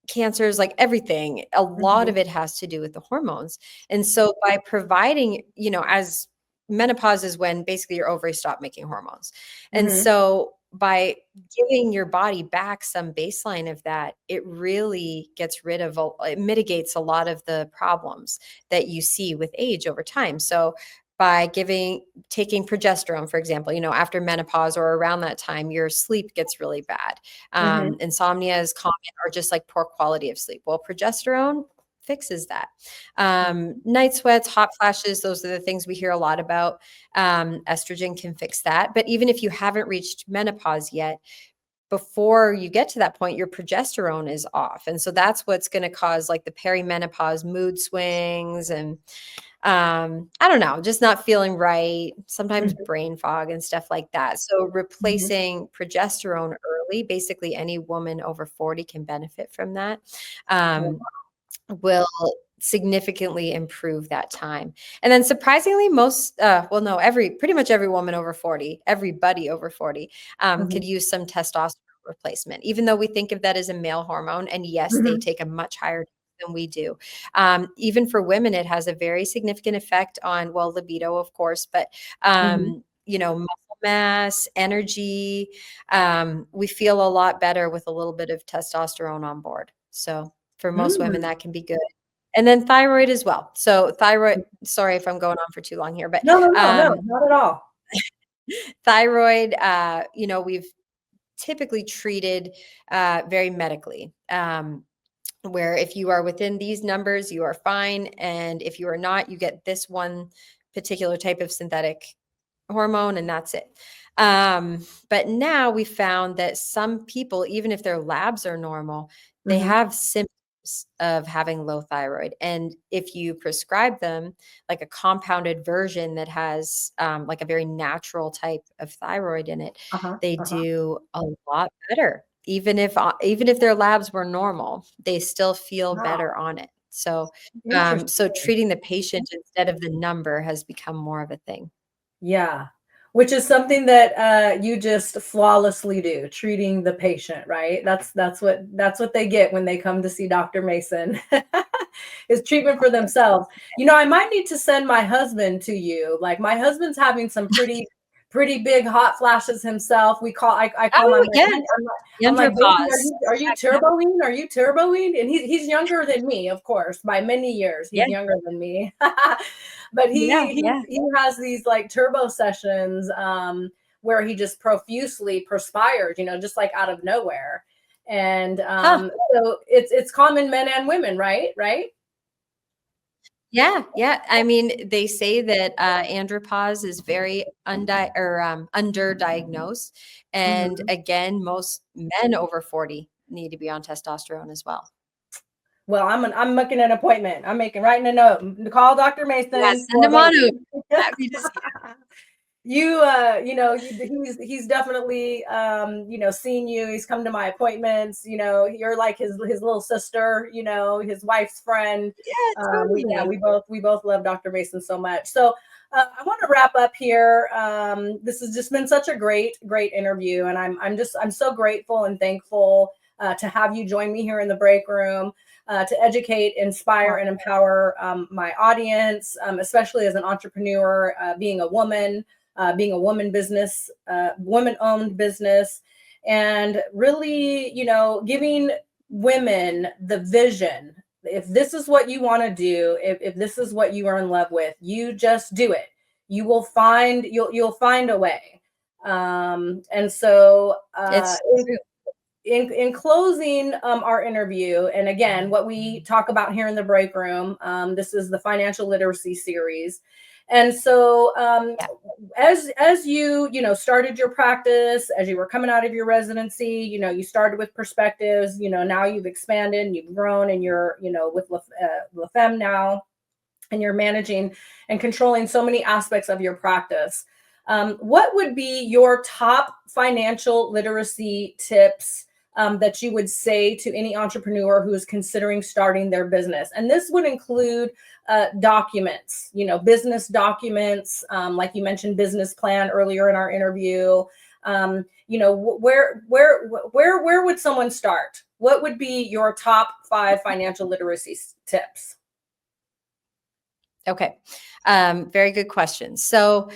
C: cancers, like everything. A lot of it has to do with the hormones. And so by providing, as menopause is when basically your ovaries stop making hormones. And so by giving your body back some baseline of that, it really gets rid of, it mitigates a lot of the problems that you see with age over time. So by taking progesterone, for example, after menopause or around that time, your sleep gets really bad. Insomnia is common, or just like poor quality of sleep. Well, progesterone fixes that. Night sweats, hot flashes, those are the things we hear a lot about. Estrogen can fix that. But even if you haven't reached menopause yet, before you get to that point, your progesterone is off. And so that's what's going to cause like the perimenopause mood swings and I don't know, just not feeling right, sometimes brain fog and stuff like that. So replacing progesterone early, basically any woman over 40 can benefit from that, will significantly improve that time. And then surprisingly, pretty much every woman over 40, everybody over 40 could use some testosterone replacement, even though we think of that as a male hormone. And yes, they take a much higher than we do. Even for women, it has a very significant effect on, libido, of course, but, muscle mass, energy. We feel a lot better with a little bit of testosterone on board. So for most women, that can be good. And then thyroid as well. So thyroid, sorry if I'm going on for too long here, but
A: no, not at all.
C: Thyroid, we've typically treated very medically. Where if you are within these numbers, you are fine. And if you are not, you get this one particular type of synthetic hormone and that's it. But now we found that some people, even if their labs are normal, they have symptoms of having low thyroid. And if you prescribe them like a compounded version that has like a very natural type of thyroid in it, they do a lot better. Even if their labs were normal, they still feel better on it. So, so treating the patient instead of the number has become more of a thing.
A: Yeah. Which is something that you just flawlessly do, treating the patient, right? That's what they get when they come to see Dr. Mason is treatment for themselves. I might need to send my husband to you. Like my husband's having some pretty big hot flashes himself. I call my man. I'm like, baby, are you turboing? Are you turboing? And he's younger than me, of course, by many years. He's younger than me. But he has these like turbo sessions where he just profusely perspired, you know, just like out of nowhere. And
C: Huh.
A: so it's common, men and women, right? Right.
C: Yeah, yeah. I mean, they say that andropause is very underdiagnosed, and
A: Mhm.
C: again, most men over 40 need to be on testosterone as well.
A: Well, I'm making an appointment. I'm making writing a note. Call Dr.
C: Yeah,
A: Mason
C: send
A: for
C: them on over.
A: the
C: Happy to see.
A: you know, he's definitely you know, seen you. He's come to my appointments. You know, you're like his little sister, you know, his wife's friend.
C: Yeah,
A: Yeah,
C: totally.
A: we both love Dr. Mason so much. So I want to wrap up here. This has just been such a great interview, and I'm so grateful and thankful to have you join me here in the break room. To educate, inspire, and empower my audience, especially as an entrepreneur, being a woman business, woman-owned business, and really, you know, giving women the vision. If this is what you want to do, if this is what you are in love with, you just do it. You'll find a way. And so
C: It's true.
A: in closing our interview, and again, what we talk about here in the break room, this is the financial literacy series. And so
C: Yeah.
A: as you know, started your practice, as you were coming out of your residency, you know, you started with perspectives, you know, now you've expanded and you've grown, and you're, you know, with La Femme now, and you're managing and controlling so many aspects of your practice. What would be your top financial literacy tips that you would say to any entrepreneur who is considering starting their business? And this would include documents, you know, business documents, like you mentioned, business plan earlier in our interview. You know, where would someone start? What would be your top 5 financial literacy tips?
C: Okay. Very good question. So,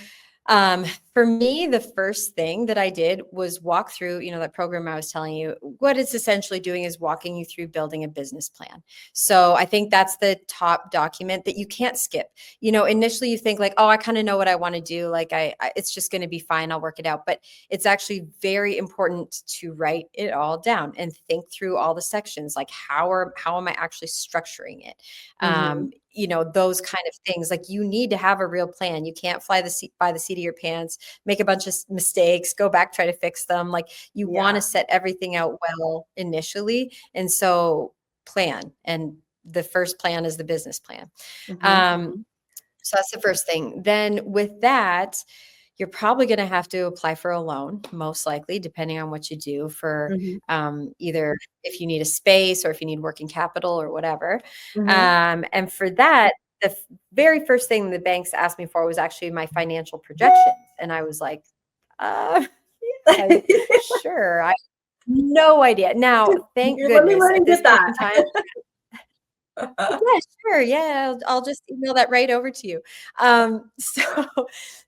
C: for me, the first thing that I did was walk through, you know, that program I was telling you. What it's essentially doing is walking you through building a business plan. So I think that's the top document that you can't skip. You know, initially you think like, oh, I kind of know what I want to do. Like it's just going to be fine. I'll work it out. But it's actually very important to write it all down and think through all the sections. Like how am I actually structuring it?
A: Mhm.
C: You know, those kind of things. Like you need to have a real plan. You can't fly by the seat of your pants, make a bunch of mistakes, go back, try to fix them. Like you want
A: Yeah.
C: to set everything out well initially. And so plan. And the first plan is the business plan.
A: Mhm.
C: Um, so that's the first thing. Then with that, you're probably going to have to apply for a loan, most likely, depending on what you do for
A: Mhm.
C: either if you need a space or if you need working capital or whatever.
A: Mhm.
C: And for that, the very first thing the banks asked me for was actually my financial projections. And I was like, uh, yeah, sure. I no idea. Now, thank
A: Let me
C: goodness
A: let
C: at
A: him
C: this
A: get
C: point
A: that.
C: in time, yeah, sure. Yeah, I'll just email that right over to you. So,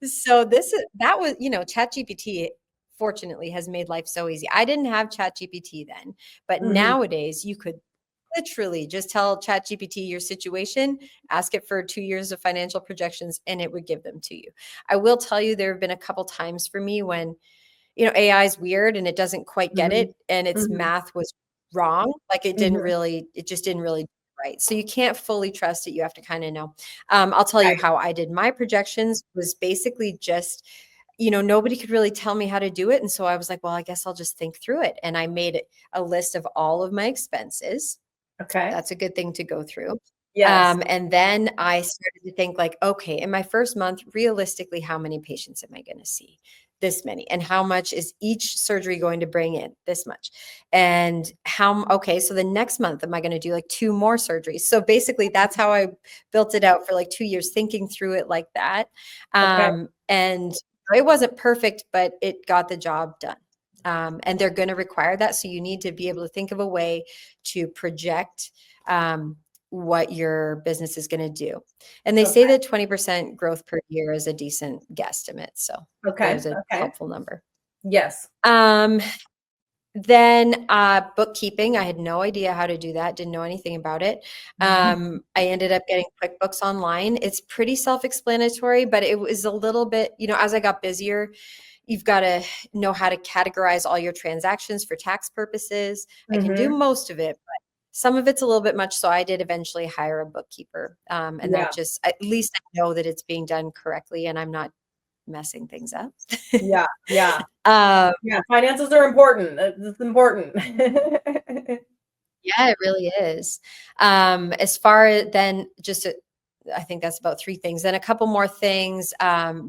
C: so that was, you know, ChatGPT fortunately has made life so easy. I didn't have ChatGPT then, but
A: Mhm.
C: nowadays you could literally just tell ChatGPT your situation, ask it for 2 years of financial projections, and it would give them to you. I will tell you, there have been a couple times for me when, you know, AI is weird and it doesn't quite get
A: Mhm.
C: it, and its
A: Mhm.
C: math was wrong. Like
A: Mhm.
C: it just didn't really do it right. So you can't fully trust it. You have to kind of know. I'll tell you
A: Right.
C: how I did my projections was basically just, you know, nobody could really tell me how to do it. And so I was like, well, I guess I'll just think through it. And I made a list of all of my expenses.
A: Okay.
C: That's a good thing to go through.
A: Yes.
C: And then I started to think like, okay, in my first month, realistically, how many patients am I going to see? This many. And how much is each surgery going to bring in? This much. And okay, so the next month, am I going to do like 2 more surgeries? So basically, that's how I built it out for like 2 years, thinking through it like that.
A: Okay.
C: And it wasn't perfect, but it got the job done. And they're going to require that. So you need to be able to think of a way to project what your business is going to do. And they say
A: Okay.
C: that 20% growth per year is a decent guesstimate. So
A: Okay.
C: there's a
A: Okay.
C: helpful number.
A: Yes.
C: Um, then bookkeeping, I had no idea how to do that, didn't know anything about it. I ended up getting QuickBooks Online. It's pretty self-explanatory, but it was a little bit, you know, as I got busier, you've got to know how to categorize all your transactions for tax purposes. I can do
A: Mhm.
C: most of it, but some of it's a little bit much. So I did eventually hire a bookkeeper. And
A: Yeah.
C: that just, at least I know that it's being done correctly and I'm not messing things up.
A: Yeah. Yeah.
C: um,
A: Yeah. Finances are important. It's important.
C: yeah, it really is. As far as then just I think that's about three things. Then a couple more things.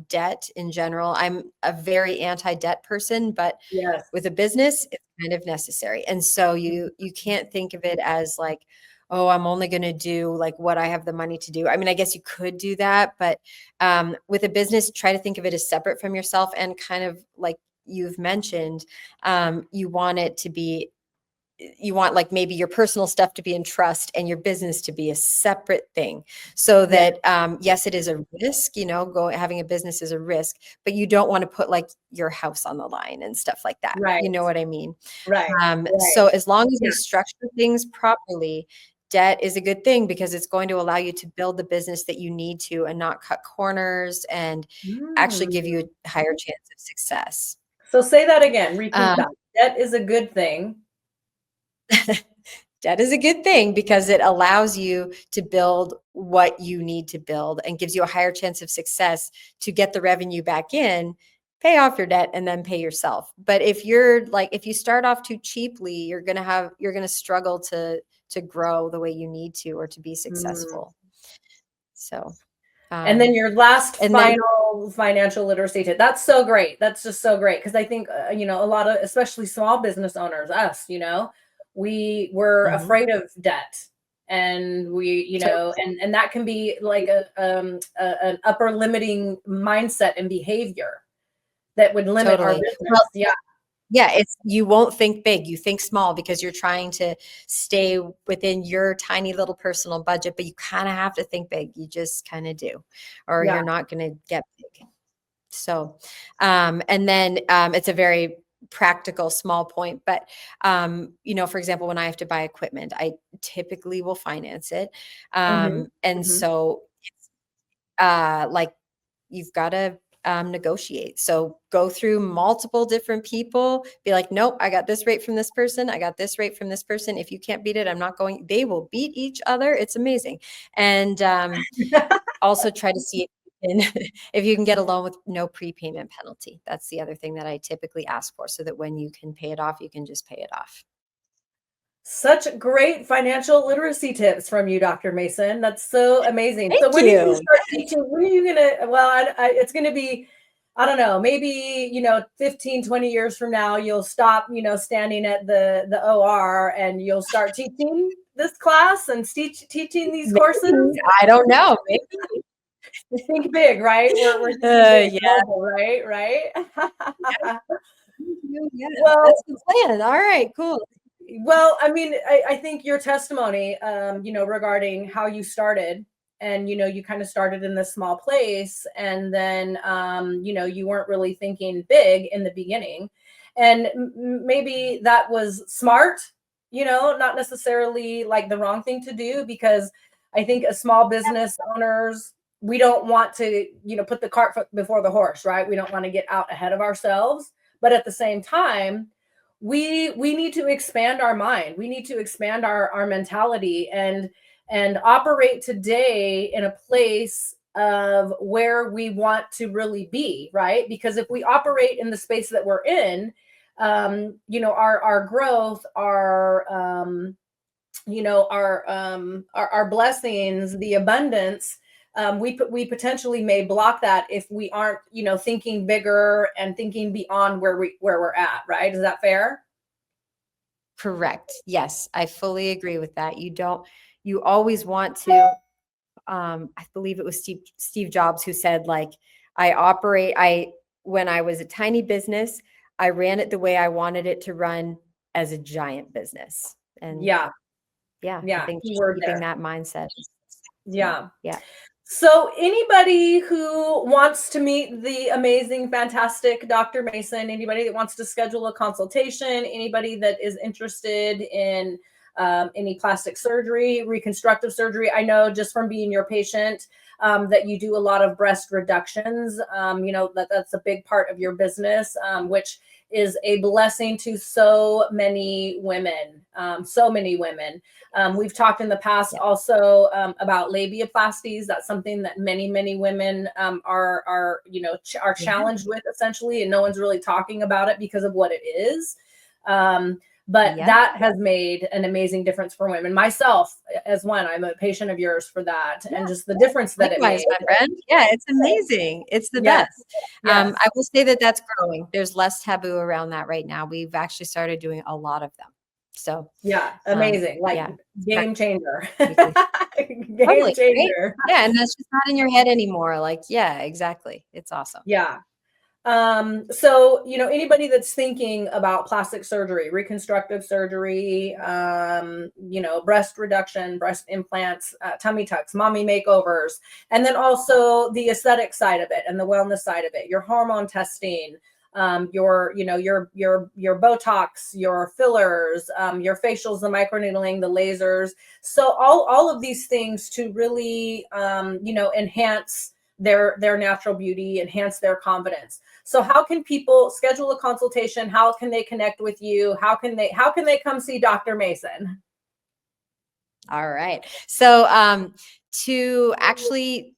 C: Debt in general. I'm a very anti-debt person, but
A: Yes.
C: with a business, it's kind of necessary. And so you can't think of it as like, oh, I'm only going to do like what I have the money to do. I mean, I guess you could do that, but with a business, try to think of it as separate from yourself and kind of like you've mentioned, you want it to be you want like maybe your personal stuff to be in trust and your business to be a separate thing so
A: Yeah.
C: that yes, it is a risk, having a business is a risk, but you don't want to put like your house on the line and stuff like that.
A: Right.
C: You know what I mean?
A: Right. Right.
C: So as long as
A: Yeah.
C: you structure things properly, debt is a good thing because it's going to allow you to build the business that you need to and not cut corners and actually give you
A: Mm.
C: a higher chance of success.
A: So say that again. Repeat
C: Um,
A: that. Debt is a good thing.
C: Debt is a good thing because it allows you to build what you need to build and gives you a higher chance of success to get the revenue back in, pay off your debt, and then pay yourself. But if you start off too cheaply, you're gonna struggle to grow the way you need to or to be
A: Mm.
C: successful. So
A: And then your last
C: and then
A: final financial literacy tip. That's so great. That's just so great because I think a lot of especially small business owners, us, we were
C: Mhm.
A: afraid of debt, and we,
C: Totally.
A: and that can be like an upper limiting mindset and behavior that would limit our
C: Totally. Well,
A: business. Yeah.
C: yeah, you won't think big, you think small because you're trying to stay within your tiny little personal budget, but you kind of have to think big. You just kind of do, or
A: Yeah.
C: you're not going to get big. So, and then it's a very practical small point, but for example, when I have to buy equipment, I typically will finance it.
A: Hmm.
C: And
A: Hmm.
C: so like you've got to negotiate. So go through multiple different people, be like, nope, I got this rate from this person. I got this rate from this person. If you can't beat it, I'm not going. They will beat each other. It's amazing. And also try to see if you can get a loan with no prepayment penalty. That's the other thing that I typically ask for so that when you can pay it off, you can just pay it off.
A: Such great financial literacy tips from you, Dr. Mason. That's so amazing. So
C: Thank
A: when are you going to
C: you.
A: start teaching? When are you going to, well, it's going to be, I don't know, maybe, 15, 20 years from now, you'll stop, standing at the OR and you'll start teaching this class and teaching these courses.
C: Maybe. I don't know. Maybe.
A: Think big, right? We're thinking big,
C: Yeah.
A: global, right? Right.
C: Yeah,
A: Well,
C: that's the plan. All right, cool.
A: Well, I mean, I think your testimony, regarding how you started and, you kind of started in this small place and then, you weren't really thinking big in the beginning. And maybe that was smart, not necessarily like the wrong thing to do because I think as small business owners, we don't want to, put the cart before the horse, right? We don't want to get out ahead of ourselves. But at the same time, we need to expand our mind, we need to expand our mentality and operate today in a place of where we want to really be, right? Because if we operate in the space that we're in, our growth, our blessings, the abundance, we potentially may block that if we aren't, thinking bigger and thinking beyond where we're at, right? Is that fair?
C: Correct. Yes, I fully agree with that. You always want to, I believe it was Steve Jobs who said, like, when I was a tiny business, I ran it the way I wanted it to run as a giant business. And
A: Yeah.
C: yeah, I
A: Yeah.
C: think just
A: Keyword
C: keeping
A: there.
C: that mindset.
A: Yeah.
C: Yeah.
A: So, anybody who wants to meet the amazing, fantastic Dr. Mason, anybody that wants to schedule a consultation, anybody that is interested in any plastic surgery, reconstructive surgery. I know just from being your patient that you do a lot of breast reductions. That's a big part of your business, which is a blessing to so many women. We've talked in the past also about labiaplasties. That's something that many women are challenged with, essentially, and no one's really talking about it because of what it is. But that has made an amazing difference for women. Myself, as one, I'm a patient of yours for that, and just the difference that
C: Likewise,
A: it made.
C: my friend. Yeah, it's amazing. It's the best. I will say that that's growing. There's less taboo around that right now. We've actually started doing a lot of them. So
A: amazing. Game changer. Game
C: totally,
A: changer.
C: Right? Yeah, and that's just not in your head anymore. Exactly. It's awesome.
A: Yeah. So, anybody that's thinking about plastic surgery, reconstructive surgery, breast reduction, breast implants, tummy tucks, mommy makeovers, and then also the aesthetic side of it and the wellness side of it, your hormone testing, your Botox, your fillers, your facials, the microneedling, the lasers. So all of these things to really, enhance their natural beauty, enhance their confidence. So how can people schedule a consultation? How can they connect with you? How can they come see Dr. Mason?
C: All right. So to actually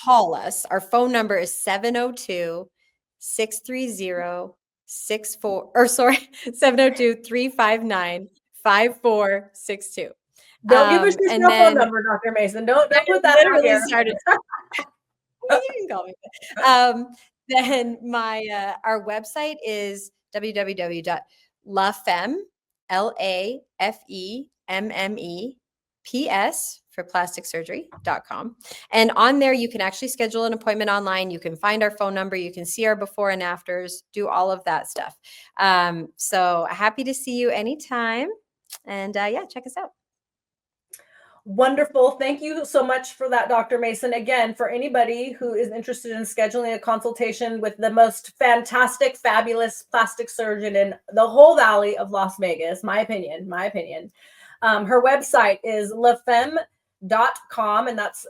C: call us, our phone number is 702-359-5462.
A: Don't give us your cell phone number, Dr. Mason. Don't put that out here.
C: You can call me. Then our website is www.lafemme, LAFEMMEPS for plastic surgery.com. And on there, you can actually schedule an appointment online. You can find our phone number. You can see our before and afters, do all of that stuff. So happy to see you anytime. And check us out.
A: Wonderful. Thank you so much for that, Dr. Mason. Again, for anybody who is interested in scheduling a consultation with the most fantastic, fabulous plastic surgeon in the whole Valley of Las Vegas, my opinion, her website is lafemme.com, and that's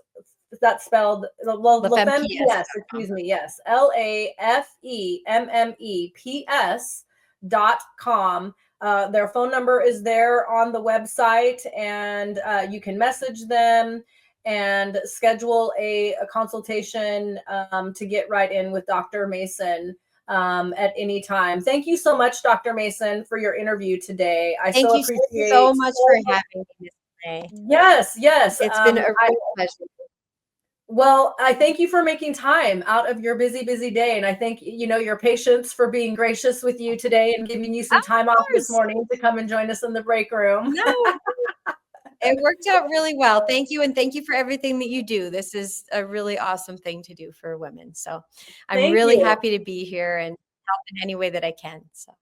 A: spelled Lafemme PS, excuse me. Yes. LAFEMMEPS.com. Their phone number is there on the website, and you can message them and schedule a consultation to get right in with Dr. Mason at any time. Thank you so much, Dr. Mason, for your interview today.
C: Thank you so much for having me today.
A: Yes.
C: It's been a real pleasure.
A: Well, I thank you for making time out of your busy day. And I thank, your patients for being gracious with you today and giving you some time off this morning to come and join us in the break room.
C: No, it worked out really well. Thank you. And thank you for everything that you do. This is a really awesome thing to do for women. So I'm really happy to be here and help in any way that I can. So.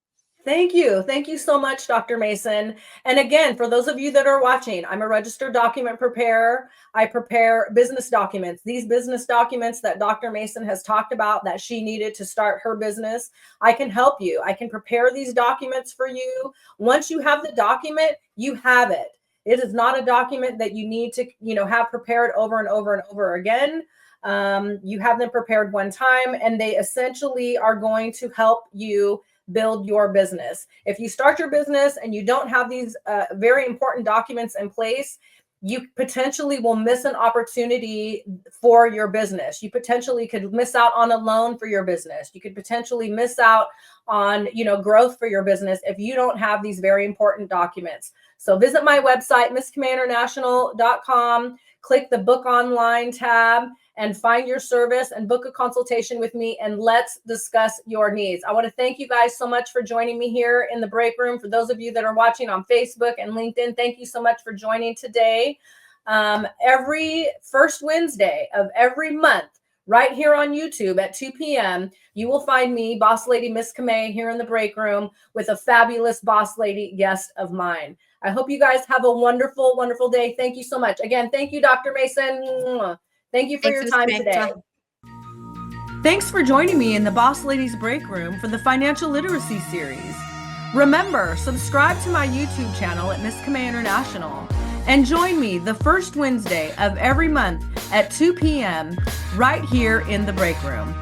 A: Thank you. Thank you so much, Dr. Mason. And again, for those of you that are watching, I'm a registered document preparer. I prepare business documents. These business documents that Dr. Mason has talked about that she needed to start her business, I can help you. I can prepare these documents for you. Once you have the document, you have it. It is not a document that you need to, have prepared over and over and over again. You have them prepared one time, and they essentially are going to help you build your business. If you start your business and you don't have these very important documents in place, you potentially will miss an opportunity for your business. You potentially could miss out on a loan for your business. You could potentially miss out on, growth for your business if you don't have these very important documents. So visit my website, MissCamayInternational.com, click the book online tab, and find your service and book a consultation with me, and let's discuss your needs. I want to thank you guys so much for joining me here in the break room. For those of you that are watching on Facebook and LinkedIn, thank you so much for joining today. Every first Wednesday of every month, right here on YouTube at 2 p.m., you will find me, Boss Lady Miss Camay, here in the break room with a fabulous Boss Lady guest of mine. I hope you guys have a wonderful, wonderful day. Thank you so much. Again, thank you, Dr. Mason. Thank you for your time today. Thanks for joining me in the Boss Ladies Break Room for the Financial Literacy Series. Remember, subscribe to my YouTube channel at Miss Camay International and join me the first Wednesday of every month at 2 p.m. right here in the Break Room.